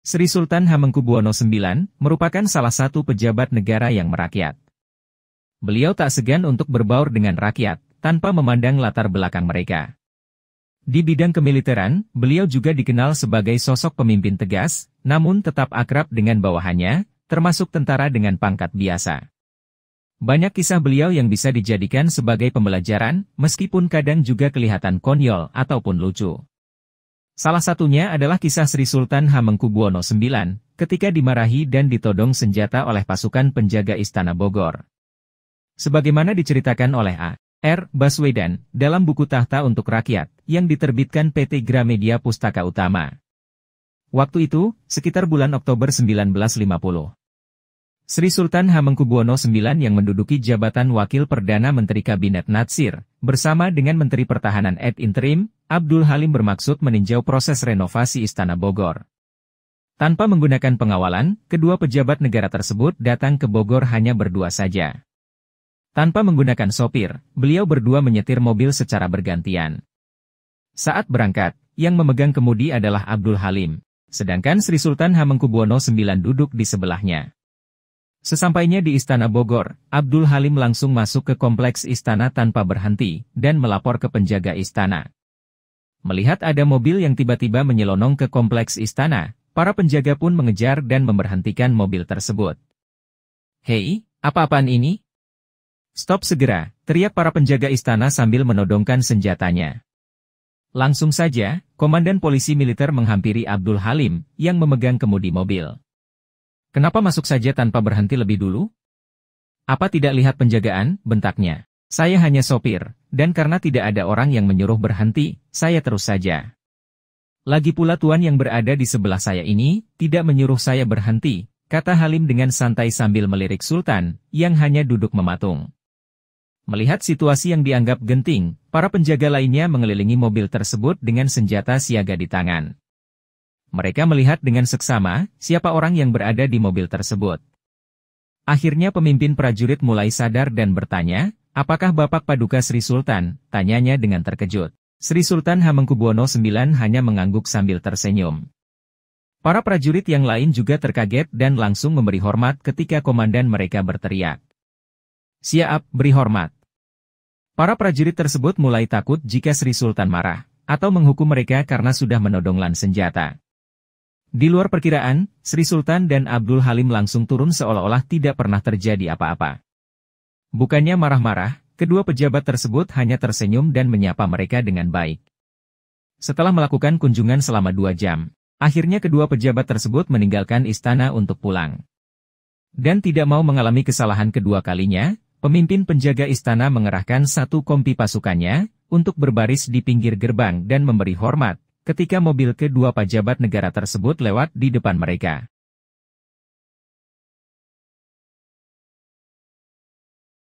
Sri Sultan Hamengkubuwono IX merupakan salah satu pejabat negara yang merakyat. Beliau tak segan untuk berbaur dengan rakyat, tanpa memandang latar belakang mereka. Di bidang kemiliteran, beliau juga dikenal sebagai sosok pemimpin tegas, namun tetap akrab dengan bawahannya, termasuk tentara dengan pangkat biasa. Banyak kisah beliau yang bisa dijadikan sebagai pembelajaran, meskipun kadang juga kelihatan konyol ataupun lucu. Salah satunya adalah kisah Sri Sultan Hamengkubuwono IX, ketika dimarahi dan ditodong senjata oleh pasukan penjaga Istana Bogor. Sebagaimana diceritakan oleh A.R. Baswedan, dalam buku Tahta untuk Rakyat, yang diterbitkan PT Gramedia Pustaka Utama. Waktu itu, sekitar bulan Oktober 1950. Sri Sultan Hamengkubuwono IX yang menduduki jabatan Wakil Perdana Menteri Kabinet Natsir, bersama dengan Menteri Pertahanan ad interim, Abdul Halim bermaksud meninjau proses renovasi Istana Bogor. Tanpa menggunakan pengawalan, kedua pejabat negara tersebut datang ke Bogor hanya berdua saja. Tanpa menggunakan sopir, beliau berdua menyetir mobil secara bergantian. Saat berangkat, yang memegang kemudi adalah Abdul Halim, sedangkan Sri Sultan Hamengkubuwono IX duduk di sebelahnya. Sesampainya di Istana Bogor, Abdul Halim langsung masuk ke kompleks istana tanpa berhenti, dan melapor ke penjaga istana. Melihat ada mobil yang tiba-tiba menyelonong ke kompleks istana, para penjaga pun mengejar dan memberhentikan mobil tersebut. "Hei, apa-apaan ini? Stop segera!" teriak para penjaga istana sambil menodongkan senjatanya. Langsung saja, komandan polisi militer menghampiri Abdul Halim, yang memegang kemudi mobil. "Kenapa masuk saja tanpa berhenti lebih dulu? Apa tidak lihat penjagaan?" bentaknya. "Saya hanya sopir, dan karena tidak ada orang yang menyuruh berhenti, saya terus saja. Lagi pula tuan yang berada di sebelah saya ini, tidak menyuruh saya berhenti," kata Halim dengan santai sambil melirik Sultan, yang hanya duduk mematung. Melihat situasi yang dianggap genting, para penjaga lainnya mengelilingi mobil tersebut dengan senjata siaga di tangan. Mereka melihat dengan seksama, siapa orang yang berada di mobil tersebut. Akhirnya pemimpin prajurit mulai sadar dan bertanya, "Apakah Bapak Paduka Sri Sultan?" tanyanya dengan terkejut. Sri Sultan Hamengkubuwono IX hanya mengangguk sambil tersenyum. Para prajurit yang lain juga terkaget dan langsung memberi hormat ketika komandan mereka berteriak, "Siap, beri hormat." Para prajurit tersebut mulai takut jika Sri Sultan marah, atau menghukum mereka karena sudah menodongkan senjata. Di luar perkiraan, Sri Sultan dan Abdul Halim langsung turun seolah-olah tidak pernah terjadi apa-apa. Bukannya marah-marah, kedua pejabat tersebut hanya tersenyum dan menyapa mereka dengan baik. Setelah melakukan kunjungan selama 2 jam, akhirnya kedua pejabat tersebut meninggalkan istana untuk pulang. Dan tidak mau mengalami kesalahan kedua kalinya, pemimpin penjaga istana mengerahkan 1 kompi pasukannya, untuk berbaris di pinggir gerbang dan memberi hormat, ketika mobil kedua pejabat negara tersebut lewat di depan mereka.